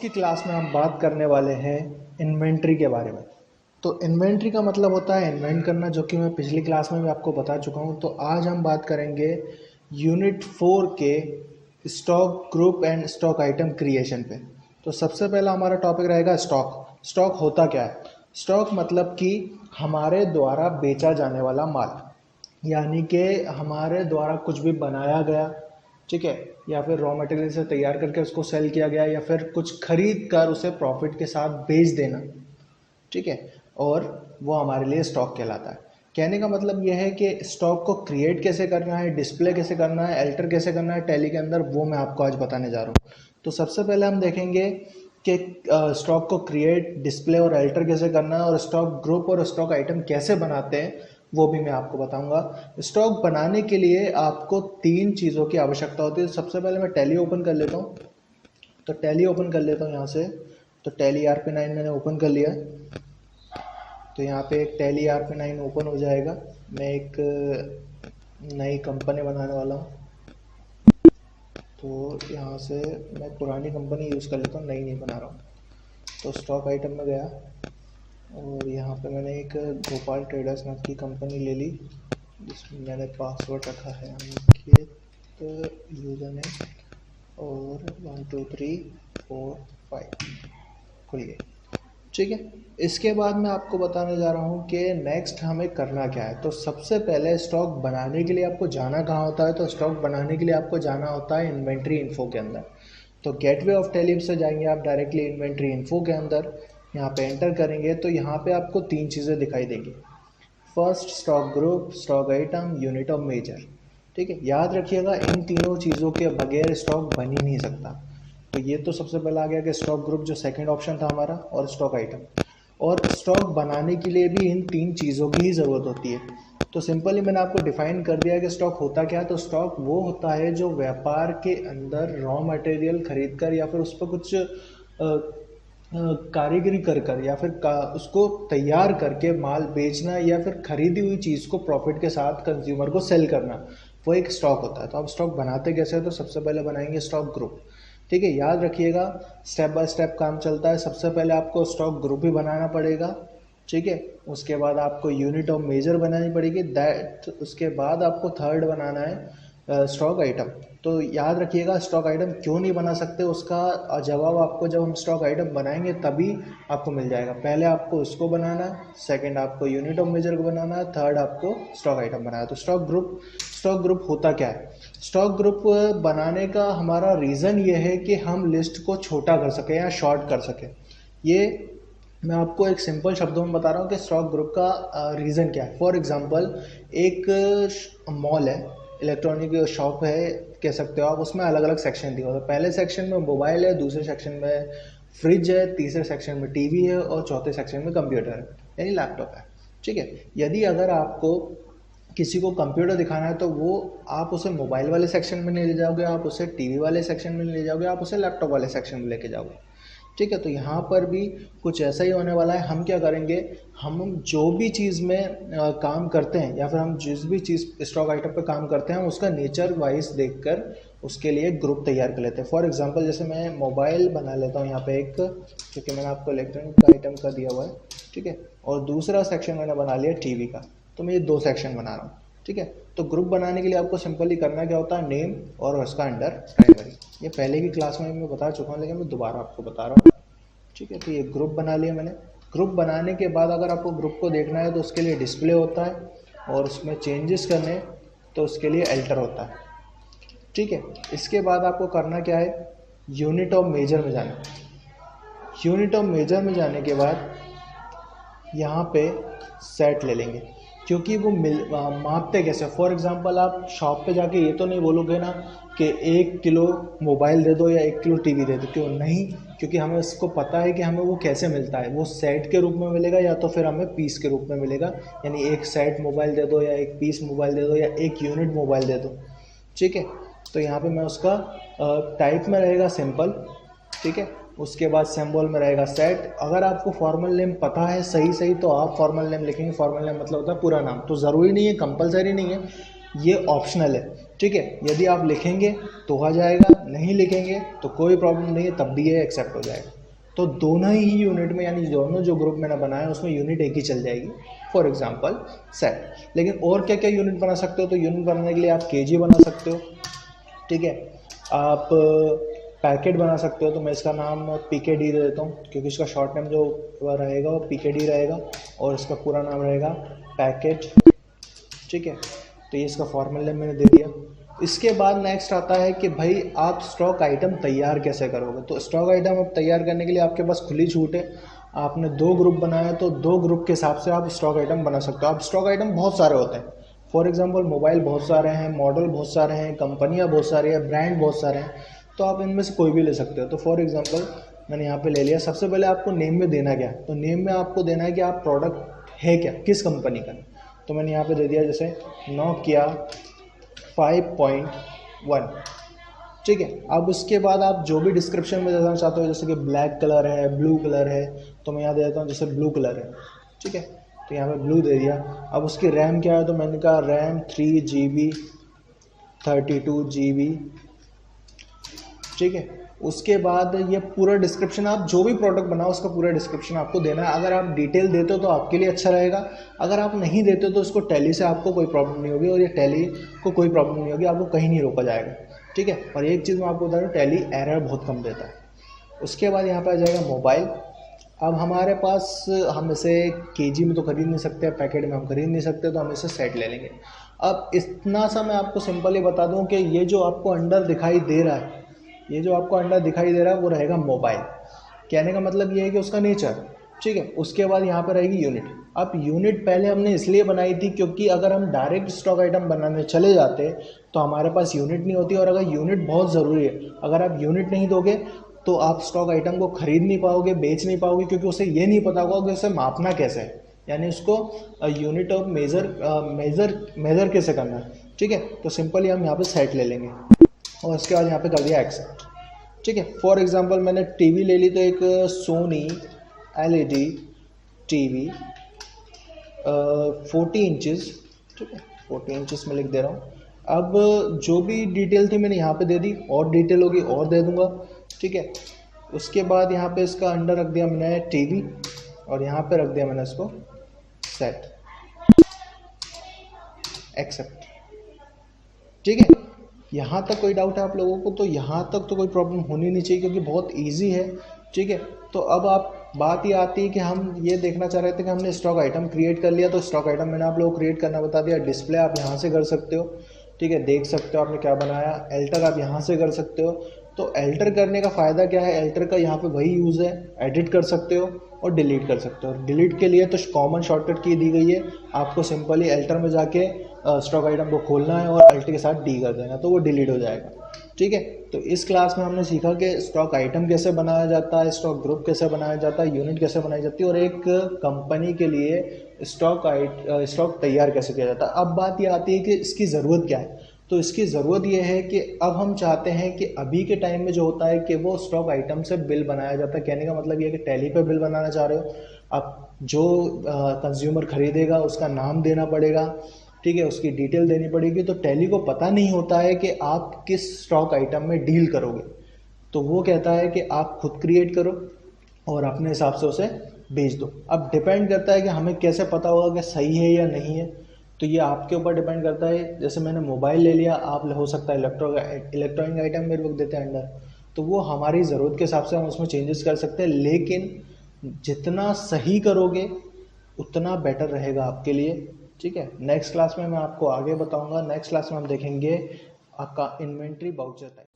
की क्लास में हम बात करने वाले हैं इन्वेंट्री के बारे में। तो इन्वेंट्री का मतलब होता है इन्वेंट करना, जो कि मैं पिछली क्लास में भी आपको बता चुका हूँ। तो आज हम बात करेंगे यूनिट 4 के stock group and stock item creation पे। तो सबसे पहला हमारा टॉपिक रहेगा स्टॉक। स्टॉक होता क्या है? स्टॉक मतलब कि हमारे द्वारा बेचा जाने वाला माल, यानी कि हमारे द्वारा कुछ भी बनाया गया, ठीक है, या फिर रॉ मटेरियल से तैयार करके उसको सेल किया गया, या फिर कुछ खरीद कर उसे प्रॉफिट के साथ बेच देना, ठीक है, और वो हमारे लिए स्टॉक कहलाता है। कहने का मतलब यह है कि स्टॉक को क्रिएट कैसे करना है, डिस्प्ले कैसे करना है, अल्टर कैसे करना है टैली के अंदर, वो मैं आपको आज बताने जा रहा हूँ। तो सबसे पहले हम देखेंगे कि स्टॉक को क्रिएट, डिस्प्ले और अल्टर कैसे करना है, और स्टॉक ग्रुप और स्टॉक आइटम कैसे बनाते हैं वो भी मैं आपको बताऊंगा। स्टॉक बनाने के लिए आपको 3 चीज़ों की आवश्यकता होती है। सबसे पहले मैं टैली ओपन कर लेता हूँ। तो टैली ओपन कर लेता हूँ यहाँ से। तो टैली RP9 मैंने ओपन कर लिया। तो यहाँ पे एक टैली RP9 ओपन हो जाएगा। मैं एक नई कंपनी बनाने वाला हूँ, तो यहाँ से मैं पुरानी कंपनी यूज़ कर लेता हूँ, नई नहीं बना रहा हूँ। तो स्टॉक आइटम में गया और यहाँ पे मैंने एक गोपाल ट्रेडर्स नाम की कंपनी ले ली, जिसमें मैंने पासवर्ड रखा है अंकित यूज़र नेम और 1 2 3 4 5 खुल गए, ठीक है। इसके बाद मैं आपको बताने जा रहा हूँ कि नेक्स्ट हमें करना क्या है। तो सबसे पहले स्टॉक बनाने के लिए आपको जाना कहाँ होता है? तो स्टॉक बनाने के लिए आपको जाना होता है इन्वेंट्री इन्फो के अंदर। तो गेटवे ऑफ टैली से जाएंगे आप डायरेक्टली इन्वेंट्री इन्फो के अंदर। यहाँ पे एंटर करेंगे तो यहाँ पे आपको 3 चीज़ें दिखाई देंगी। First stock group, stock item, unit of measure, ठीक है। याद रखिएगा इन तीनों चीज़ों के बगैर स्टॉक बन ही नहीं सकता। तो ये तो सबसे पहला आ गया कि स्टॉक ग्रुप जो सेकंड ऑप्शन था हमारा, और स्टॉक आइटम। और स्टॉक बनाने के लिए भी इन 3 चीज़ों की ही ज़रूरत होती है। तो सिंपली मैंने आपको डिफाइन कर दिया कि स्टॉक होता क्या है। तो स्टॉक वो होता है जो व्यापार के अंदर रॉ मटेरियल खरीद कर या फिर उस पर कुछ कारीगरी कर कर या फिर उसको तैयार करके माल बेचना, या फिर खरीदी हुई चीज़ को प्रॉफिट के साथ कंज्यूमर को सेल करना, वो एक स्टॉक होता है। तो अब स्टॉक बनाते कैसे हैं? तो सबसे पहले बनाएंगे स्टॉक ग्रुप, ठीक है। याद रखिएगा स्टेप बाय स्टेप काम चलता है। सबसे पहले आपको स्टॉक ग्रुप ही बनाना पड़ेगा, ठीक है। उसके बाद आपको यूनिट ऑफ मेजर बनानी पड़ेगी, दैट उसके बाद आपको थर्ड बनाना है स्टॉक आइटम। तो याद रखिएगा स्टॉक आइटम क्यों नहीं बना सकते, उसका जवाब आपको जब हम स्टॉक आइटम बनाएंगे तभी आपको मिल जाएगा। पहले आपको उसको बनाना है, सेकंड आपको यूनिट ऑफ मेजर को बनाना है, थर्ड आपको स्टॉक आइटम बनाना है। तो स्टॉक ग्रुप होता क्या है? स्टॉक ग्रुप बनाने का हमारा रीज़न ये है कि हम लिस्ट को छोटा कर सकें या शॉर्ट कर सकें। ये मैं आपको एक सिंपल शब्दों में बता रहा हूँ कि स्टॉक ग्रुप का रीज़न क्या है। फॉर एग्जांपल एक मॉल है, इलेक्ट्रॉनिक शॉप है कह सकते हो आप, उसमें अलग अलग सेक्शन दिए होते हैं। पहले सेक्शन में मोबाइल है, दूसरे सेक्शन में फ्रिज है, तीसरे सेक्शन में टीवी है और चौथे सेक्शन में कंप्यूटर है यानी लैपटॉप है, ठीक है। यदि अगर आपको किसी को कंप्यूटर दिखाना है तो वो आप उसे मोबाइल वाले सेक्शन में नहीं ले जाओगे, आप उसे टीवी वाले सेक्शन में नहीं ले जाओगे, आप उसे लैपटॉप वाले सेक्शन में लेके जाओगे, ठीक है। तो यहाँ पर भी कुछ ऐसा ही होने वाला है। हम क्या करेंगे, हम जो भी चीज़ में काम करते हैं या फिर हम जिस भी चीज़ स्टॉक आइटम पे काम करते हैं, हम उसका नेचर वाइज देखकर उसके लिए ग्रुप तैयार कर लेते हैं। फॉर एग्जांपल जैसे मैं मोबाइल बना लेता हूँ यहाँ पे एक, क्योंकि मैंने आपको इलेक्ट्रॉनिक आइटम का दिया हुआ है, ठीक है, और दूसरा सेक्शन मैंने बना लिया टीवी का। तो मैं ये 2 सेक्शन बना रहा हूँ, ठीक है। तो ग्रुप बनाने के लिए आपको सिंपली करना क्या होता है, नेम और उसका अंडर प्राइमरी। ये पहले की क्लास में मैं बता चुका हूँ लेकिन मैं दोबारा आपको बता रहा हूँ, ठीक है। तो ये ग्रुप बना लिया मैंने। ग्रुप बनाने के बाद अगर आपको ग्रुप को देखना है तो उसके लिए डिस्प्ले होता है, और उसमें चेंजेस करने तो उसके लिए अल्टर होता है, ठीक है। इसके बाद आपको करना क्या है, यूनिट ऑफ मेजर में जाना। यूनिट ऑफ मेजर में जाने के बाद यहाँ पे सेट ले लेंगे, क्योंकि वो मापते कैसे। फॉर एग्जांपल आप शॉप पे जाके ये तो नहीं बोलोगे ना कि 1 किलो मोबाइल दे दो या 1 किलो टीवी दे दो, क्यों नहीं? क्योंकि हमें उसको पता है कि हमें वो कैसे मिलता है। वो सेट के रूप में मिलेगा या तो फिर हमें पीस के रूप में मिलेगा, यानी 1 सेट मोबाइल दे दो या 1 पीस मोबाइल दे दो या 1 यूनिट मोबाइल दे दो, ठीक है। तो यहाँ पे मैं उसका टाइप में रहेगा सिंपल, ठीक है। उसके बाद सिंबल में रहेगा सेट। अगर आपको फॉर्मल नेम पता है सही सही तो आप फॉर्मल नेम लिखेंगे। फॉर्मल नेम मतलब होता है पूरा नाम। तो ज़रूरी नहीं है, कंपलसरी नहीं है, ये ऑप्शनल है, ठीक है, यदि आप लिखेंगे तो आ जाएगा, नहीं लिखेंगे तो कोई प्रॉब्लम नहीं है, तब भी ये एक्सेप्ट हो जाएगा। तो दोनों ही यूनिट में, यानी दोनों जो ग्रुप मैंने बनाया उसमें यूनिट एक ही चल जाएगी, फॉर एग्जांपल सेट। लेकिन और क्या क्या यूनिट बना सकते हो, तो यूनिट बनाने के लिए आप केजी बना सकते हो, ठीक है, आप पैकेट बना सकते हो। तो मैं इसका नाम पीकेडी दे देता हूँ, क्योंकि इसका शॉर्ट नेम जो रहेगा वो पीकेडी रहेगा और इसका पूरा नाम रहेगा पैकेट, ठीक है। तो ये इसका फॉर्मल नेम मैंने दे दिया। इसके बाद नेक्स्ट आता है कि भाई आप स्टॉक आइटम तैयार कैसे करोगे। तो स्टॉक आइटम आप तैयार करने के लिए आपके पास खुली छूट है। आपने 2 ग्रुप बनाया तो 2 ग्रुप के हिसाब से आप स्टॉक आइटम बना सकते हो। आप स्टॉक आइटम बहुत सारे होते हैं, फॉर एग्जांपल मोबाइल बहुत सारे हैं, मॉडल बहुत सारे हैं, कंपनियां बहुत सारी हैं, ब्रांड बहुत सारे हैं, तो आप इनमें से कोई भी ले सकते हो। तो फॉर एग्जांपल मैंने यहाँ पे ले लिया। सबसे पहले आपको नेम में देना क्या, तो नेम में आपको देना है कि आप प्रोडक्ट है क्या, किस कंपनी का। तो मैंने यहाँ पे दे दिया जैसे नोकिया 5.1, ठीक है। अब उसके बाद आप जो भी डिस्क्रिप्शन में देना चाहते हो, जैसे कि ब्लैक कलर है, ब्लू कलर है, तो मैं यहाँ दे देता हूँ जैसे ब्लू कलर है, ठीक है। तो यहाँ पे ब्लू दे दिया। अब उसकी रैम क्या है, तो मैंने कहा रैम 3 GB 32 GB, ठीक है। उसके बाद ये पूरा डिस्क्रिप्शन, आप जो भी प्रोडक्ट बनाओ उसका पूरा डिस्क्रिप्शन आपको देना है। अगर आप डिटेल देते हो तो आपके लिए अच्छा रहेगा, अगर आप नहीं देते हो तो उसको टैली से आपको कोई प्रॉब्लम नहीं होगी, और ये टैली को कोई प्रॉब्लम नहीं होगी, आपको कहीं नहीं रोका जाएगा, ठीक है। और एक चीज़ मैं आपको बता दूँ, टैली एरर बहुत कम देता है। उसके बाद यहाँ पर आ जाएगा मोबाइल। अब हमारे पास, हम इसे केजी में तो खरीद नहीं सकते, पैकेट में हम खरीद नहीं सकते, तो हम इसे सेट ले लेंगे। अब इतना सा मैं आपको सिंपली बता दूं कि ये जो आपको अंडर दिखाई दे रहा है, ये जो आपको अंडर दिखाई दे रहा है वो रहेगा मोबाइल। कहने का मतलब ये है कि उसका नेचर, ठीक है। उसके बाद यहाँ पर रहेगी यूनिट। अब यूनिट पहले हमने इसलिए बनाई थी क्योंकि अगर हम डायरेक्ट स्टॉक आइटम बनाने चले जाते तो हमारे पास यूनिट नहीं होती, और अगर यूनिट बहुत ज़रूरी है, अगर आप यूनिट नहीं दोगे तो आप स्टॉक आइटम को खरीद नहीं पाओगे, बेच नहीं पाओगे, क्योंकि उसे ये नहीं पता होगा कि उसे मापना कैसे है, यानी उसको यूनिट ऑफ मेज़र कैसे करना है, ठीक है। तो सिंपली हम यहाँ पे सेट ले लेंगे और उसके बाद यहाँ पे कर दिया एक्सेप्ट, ठीक है। फॉर एग्जांपल मैंने टीवी ले ली, तो एक सोनी LED टीवी 40 इंचज़, ठीक है, 40 इंचज़ में लिख दे रहा हूँ। अब जो भी डिटेल थी मैंने यहाँ पे दे दी, और डिटेल होगी और दे दूँगा, ठीक है। उसके बाद यहाँ पे इसका अंडर रख दिया मैंने टीवी, और यहाँ पे रख दिया मैंने इसको सेट, एक्सेप्ट, ठीक है। यहाँ तक कोई डाउट है आप लोगों को, तो यहाँ तक तो कोई प्रॉब्लम होनी नहीं चाहिए क्योंकि बहुत इजी है, ठीक है। तो अब आप बात ये आती है कि हम ये देखना चाह रहे थे कि हमने स्टॉक आइटम क्रिएट कर लिया, तो स्टॉक आइटम मैंने आप लोगों को क्रिएट करना बता दिया। डिस्प्ले आप यहाँ से कर सकते हो, ठीक है, देख सकते हो आपने क्या बनाया। एल्टर आप यहाँ से कर सकते हो। तो एल्टर करने का फ़ायदा क्या है, एल्टर का यहाँ पे वही यूज़ है, एडिट कर सकते हो और डिलीट कर सकते हो। डिलीट के लिए तो कॉमन शॉर्टकट की दी गई है, आपको सिंपली एल्टर में जाके स्टॉक आइटम को खोलना है और अल्ट के साथ डी कर देना, तो वो डिलीट हो जाएगा, ठीक है। तो इस क्लास में हमने सीखा कि स्टॉक आइटम कैसे बनाया जाता है, स्टॉक ग्रुप कैसे बनाया जाता है, यूनिट कैसे बनाई जाती है, और एक कंपनी के लिए स्टॉक तैयार कैसे किया जाता है। अब बात ये आती है कि इसकी ज़रूरत क्या है। तो इसकी ज़रूरत ये है कि अब हम चाहते हैं कि अभी के टाइम में जो होता है कि वो स्टॉक आइटम से बिल बनाया जाता है। कहने का मतलब ये है कि टैली पे बिल बनाना चाह रहे हो आप, जो कंज्यूमर खरीदेगा उसका नाम देना पड़ेगा, ठीक है, उसकी डिटेल देनी पड़ेगी। तो टैली को पता नहीं होता है कि आप किस स्टॉक आइटम में डील करोगे, तो वो कहता है कि आप खुद क्रिएट करो और अपने हिसाब से उसे बेच दो। अब डिपेंड करता है कि हमें कैसे पता होगा कि सही है या नहीं है, तो ये आपके ऊपर डिपेंड करता है। जैसे मैंने मोबाइल ले लिया, आप हो सकता है इलेक्ट्रॉनिक आइटम मेरे लोग देते हैं अंडर, तो वो हमारी ज़रूरत के हिसाब से हम उसमें चेंजेस कर सकते हैं। लेकिन जितना सही करोगे उतना बेटर रहेगा आपके लिए, ठीक है। नेक्स्ट क्लास में मैं आपको आगे बताऊंगा। नेक्स्ट क्लास में हम देखेंगे आपका इन्वेंट्री वाउचर टाइप।